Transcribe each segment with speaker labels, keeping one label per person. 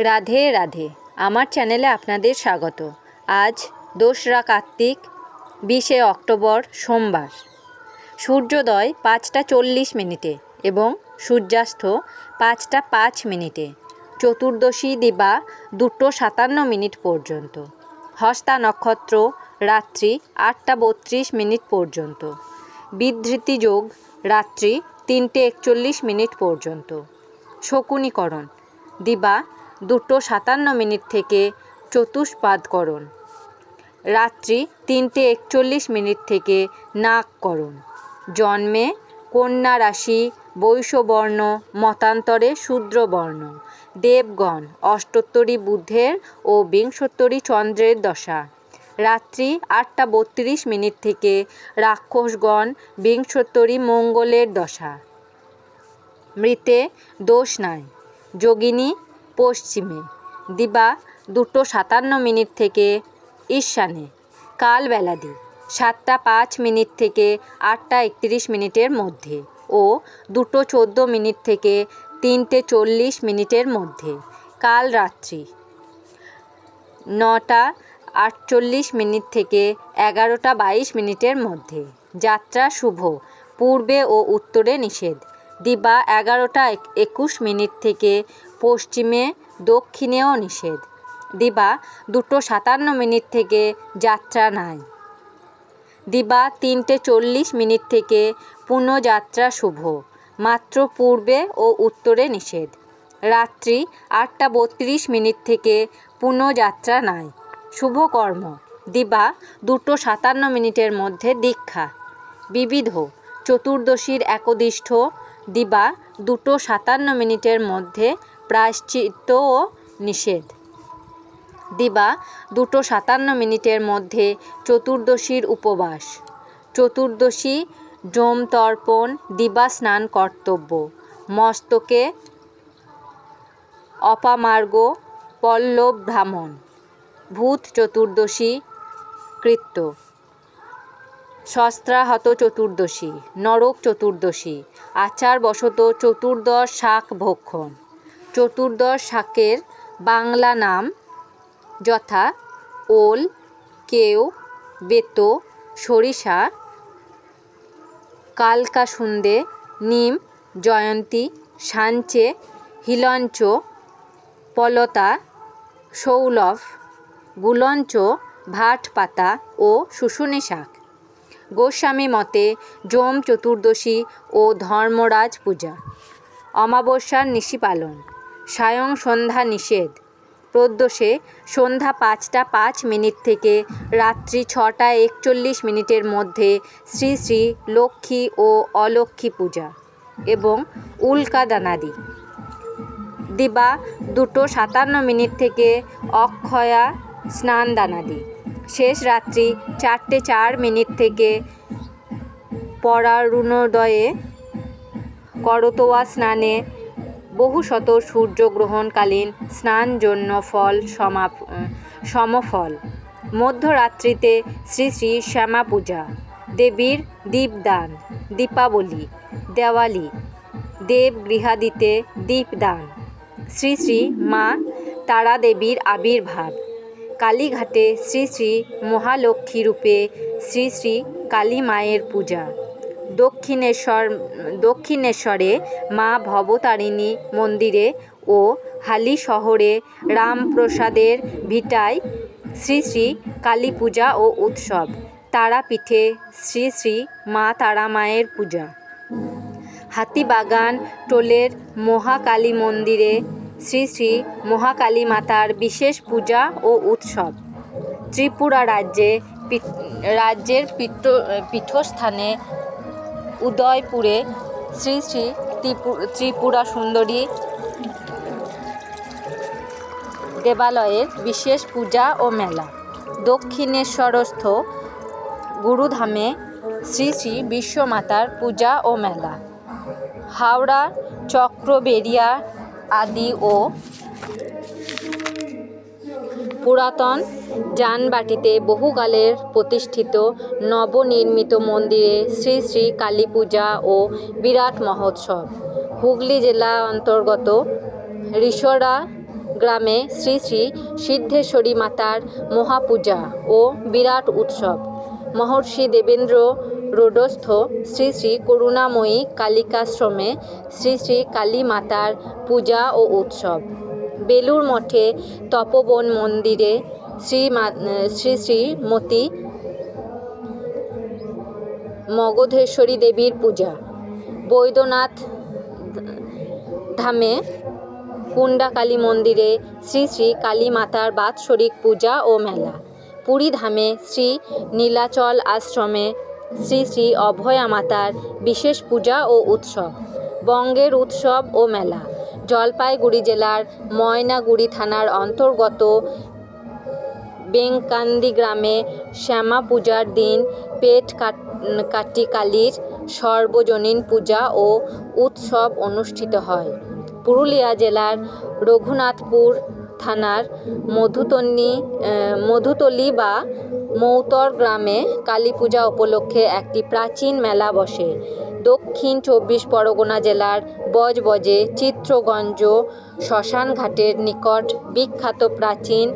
Speaker 1: রাধে রাধে, আমার চ্যানেলে আপনাদের স্বাগত। আজ 2রা কার্তিক 20শে অক্টোবর সোমবার। সূর্যোদয় 5টা 40 মিনিটে এবং সূর্যাস্ত 5টা 5 মিনিটে। চতুর্দশী দিবা 2টো 57 মিনিট পর্যন্ত। হস্তা নক্ষত্র রাত্রি 8টা 32 মিনিট পর্যন্ত। বিধৃতি যোগ রাত্রি 3টে 41 মিনিট পর্যন্ত। শকুনিকরণ দিবা 2টো 57 মিনিট থেকে চতুষ্পাদকরণ, রাত্রি 3টে 41 মিনিট থেকে নাগকরণ। জন্মে কন্যা রাশি, বৈশ্যবর্ণ, মতান্তরে শূদ্রবর্ণ। দেবগণ অষ্টোত্তরী বুধের ও বিংশোত্তরী চন্দ্রের দশা। রাত্রি 8টা 32 মিনিট থেকে রাক্ষসগণ বিংশোত্তরী মঙ্গলের দশা। মৃতে দোষ নাই। যোগিনী পশ্চিমে দিবা 2টো 57 মিনিট থেকে ঈশানে। কাল বেলাদি 7টা 5 মিনিট থেকে 8টা 31 মিনিটের মধ্যে ও 2টো 14 মিনিট থেকে 3টে 40 মিনিটের মধ্যে। কাল রাত্রি 9টা 48 মিনিট থেকে 11টা 22 মিনিটের মধ্যে। যাত্রা শুভ, পূর্বে ও উত্তরে নিষেধ। দিবা 11টা 21 মিনিট থেকে পশ্চিমে, দক্ষিণেও নিষেধ। দিবা 2টো 57 মিনিট থেকে যাত্রা নাই। দিবা 3টে 40 মিনিট থেকে পুনঃযাত্রা শুভ, মাত্র পূর্বে ও উত্তরে নিষেধ। রাত্রি 8টা 32 মিনিট থেকে পুনঃযাত্রা নাই। শুভকর্ম দিবা 2টো 57 মিনিটের মধ্যে দীক্ষা। বিবিধ চতুর্দশীর একদিষ্ঠ দিবা 2টো 57 মিনিটের মধ্যে প্রায়শ্চিত্ত ও নিষেধ। দিবা 2টো 57 মিনিটের মধ্যে চতুর্দশীর উপবাস। চতুর্দশী যমতর্পণ, দিবা স্নান কর্তব্য। মস্তকে অপামার্গ পল্লব ভ্রামণ। ভূত চতুর্দশী কৃত্য। শস্ত্রাহত চতুর্দশী, নরক চতুর্দশী। আচারবশত চতুর্দশ শাক ভক্ষণ। চতুর্দশ শাকের বাংলা নাম যথা ওল, কেউ, বেতো, সরিষা, কালকাসুন্দে, নিম, জয়ন্তী, সাঞ্চে, হিলঞ্চ, পলতা, শৌলভ, গুলঞ্চ, ভাট পাতা ও শুশুনি শাক। গোস্বামী মতে যম চতুর্দশী ও ধর্মরাজ পূজা। অমাবস্যার নিশি পালন। সায়ং সন্ধ্যা নিষেধ। প্রদোষে সন্ধ্যা 5টা 5 মিনিট থেকে রাত্রি 6টা 41 মিনিটের মধ্যে শ্রী শ্রী লক্ষ্মী ও অলক্ষ্মী পূজা এবং উল্কাদানাদি। দিবা 2টো 57 মিনিট থেকে অক্ষয়া স্নান দানাদি। শেষ রাত্রি 4টে 4 মিনিট থেকে পরারুণোদয়ে করতোয়া স্নানে। বহুশত সূর্যগ্রহণকালীন স্নান জন্য ফল সমফল। মধ্যরাত্রিতে শ্রী শ্রী শ্যামা পূজা। দেবীর দীপদান। দীপাবলি, দেওয়ালি, দেব গৃহাদিতে দীপদান। শ্রী শ্রী মা তারা দেবীর আবির্ভাব। কালীঘাটে শ্রী শ্রী মহালক্ষ্মী রূপে শ্রী শ্রী কালী মায়ের পূজা। দক্ষিণেশ্বরে মা ভবতারিণী মন্দিরে ও হালি শহরে রামপ্রসাদের ভিটায় শ্রী শ্রী কালী পূজা ও উৎসব। তারাপীঠে শ্রী শ্রী মা তারা মায়ের পূজা। হাতিবাগান টোলের মহাকালী মন্দিরে শ্রী শ্রী মহাকালী মাতার বিশেষ পূজা ও উৎসব। ত্রিপুরা রাজ্যের পীঠস্থানে উদয়পুরে শ্রী শ্রী ত্রিপুরা সুন্দরী দেবালয়ের বিশেষ পূজা ও মেলা। দক্ষিণেশ্বরস্থ গুরুধামে শ্রী শ্রী বিশ্বমাতার পূজা ও মেলা। হাওড়া চক্রবেড়িয়া আদি ও পুরাতন জানবাটিতে বহুকালের প্রতিষ্ঠিত নবনির্মিত মন্দিরে শ্রী শ্রী কালী পূজা ও বিরাট মহোৎসব। হুগলি জেলা অন্তর্গত রিষড়া গ্রামে শ্রী শ্রী সিদ্ধেশ্বরী মাতার মহাপূজা ও বিরাট উৎসব। মহর্ষি দেবেন্দ্র রোডস্থ শ্রী শ্রী করুণাময়ী কালিকাশ্রমে শ্রী শ্রী কালী মাতার পূজা ও উৎসব। বেলুর মঠে তপোবন মন্দিরে শ্রী শ্রীমতী মগধেশ্বরী দেবীর পূজা। বৈদ্যনাথ ধামে কুণ্ডাকালী মন্দিরে শ্রী শ্রী কালী মাতার বাৎসরিক পূজা ও মেলা। পুরী ধামে শ্রী নীলাচল আশ্রমে শ্রী শ্রী অভয়া মাতার বিশেষ পূজা ও উৎসব। বঙ্গের উৎসব ও মেলা। জলপাইগুড়ি জেলার ময়নাগুড়ি থানার অন্তর্গত বেংকান্দি গ্রামে শ্যামা পূজার দিন পেট কাটি কালীর সর্বজনীন পূজা ও উৎসব অনুষ্ঠিত হয়। পুরুলিয়া জেলার রঘুনাথপুর থানার মধুতলি বা মৌতর গ্রামে কালী পূজা উপলক্ষে একটি প্রাচীন মেলা বসে। দক্ষিণ ২৪ পরগনা জেলার বজবজে চিত্রগঞ্জ শ্মশানঘাটের নিকট বিখ্যাত প্রাচীন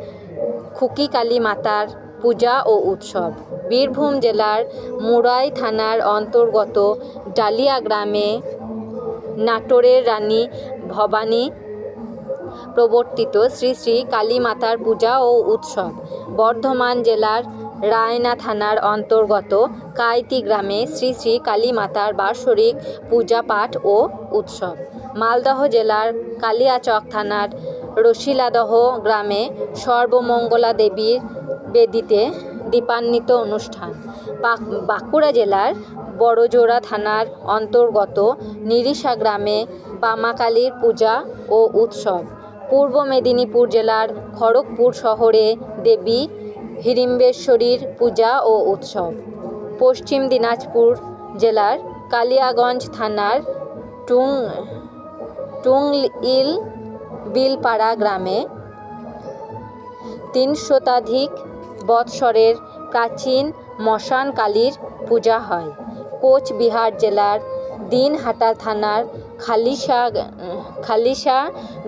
Speaker 1: খুকি কালী মাতার পূজা ও উৎসব। বীরভূম জেলার মুরাই থানার অন্তর্গত ডালিয়া গ্রামে নাটোরের রানী ভবানী প্রবর্তিত শ্রী শ্রী কালী মাতার পূজা ও উৎসব। বর্ধমান জেলার রায়না থানার অন্তর্গত কাইতি গ্রামে শ্রী শ্রী কালী মাতার বাৎসরিক পূজা পাঠ ও উৎসব। মালদহ জেলার কালিয়াচক থানার রসিলাদহ গ্রামে সর্বমঙ্গলা দেবীর বেদিতে দীপান্বিত অনুষ্ঠান। বাঁকুড়া জেলার বড়জোড়া থানার অন্তর্গত নিরিশা গ্রামে বামাকালীর পূজা ও উৎসব। পূর্ব মেদিনীপুর জেলার খড়গপুর শহরে দেবী হিড়িম্বেশ্বরীর পূজা ও উৎসব। পশ্চিম দিনাজপুর জেলার কালিয়াগঞ্জ থানার টুংইল বিলপাড়া গ্রামে ৩০০ বৎসরের প্রাচীন মশান কালীর পূজা হয়। কোচবিহার জেলার দিনহাটা থানার খালিশা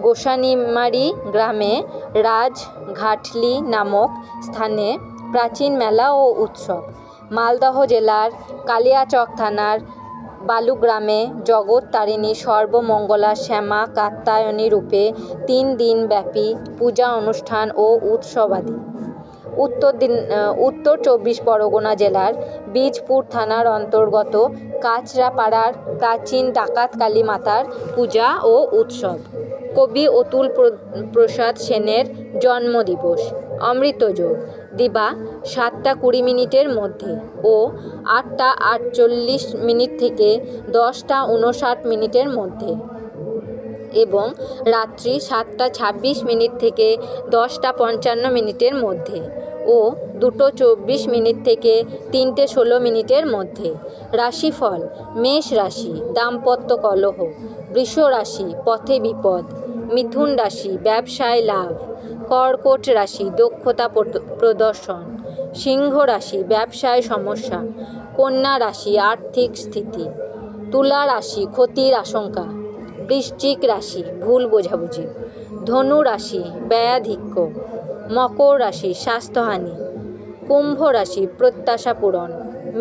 Speaker 1: গোসানিমারি গ্রামে রাজঘাটলি নামক স্থানে প্রাচীন মেলা ও উৎসব। মালদহ জেলার কালিয়াচক থানার বালুগ্রামে জগত্তারিণী সর্বমঙ্গলা শ্যামা কাত্যায়নী রূপে ৩ দিনব্যাপী পূজা অনুষ্ঠান ও উৎসবাদি। উত্তর ২৪ পরগনা জেলার বীজপুর থানার অন্তর্গত কাঁচরাপাড়ার প্রাচীন ডাকাত কালী মাতার পূজা ও উৎসব। কবি অতুল প্রসাদ সেনের জন্মদিবস। অমৃতযোগ দিবা ৭টা ২০ মধ্যে ও ৮টা ৪৮ থেকে ১০টা ৫৯ মধ্যে এবং রাত্রি ৭টা ২৬ থেকে ১০টা ৫৫ মধ্যে ও ২টো ২৪ থেকে ৩টে ১৬ মধ্যে। রাশিফল: মেষ রাশি দাম্পত্য কলহ, বৃষ রাশি পথে বিপদ, মিথুন রাশি ব্যবসায় লাভ, কর্কট রাশি দক্ষতা প্রদর্শন, সিংহ রাশি ব্যবসায় সমস্যা, কন্যা রাশি আর্থিক স্থিতি, তুলা রাশি ক্ষতির আশঙ্কা, বৃশ্চিক রাশি ভুল বোঝাবুঝি, ধনু রাশি ব্যয়াধিক্য, মকর রাশি স্বাস্থ্যহানি, কুম্ভ রাশি প্রত্যাশা পূরণ,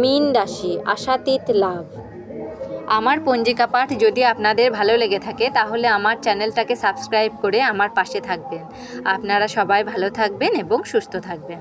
Speaker 1: মীন রাশি আশাতীত লাভ। আমার পঞ্জিকা পাঠ যদি আপনাদের ভালো লেগে থাকে তাহলে আমার চ্যানেলটাকে সাবস্ক্রাইব করে আমার পাশে থাকবেন। আপনারা সবাই ভালো থাকবেন এবং সুস্থ থাকবেন।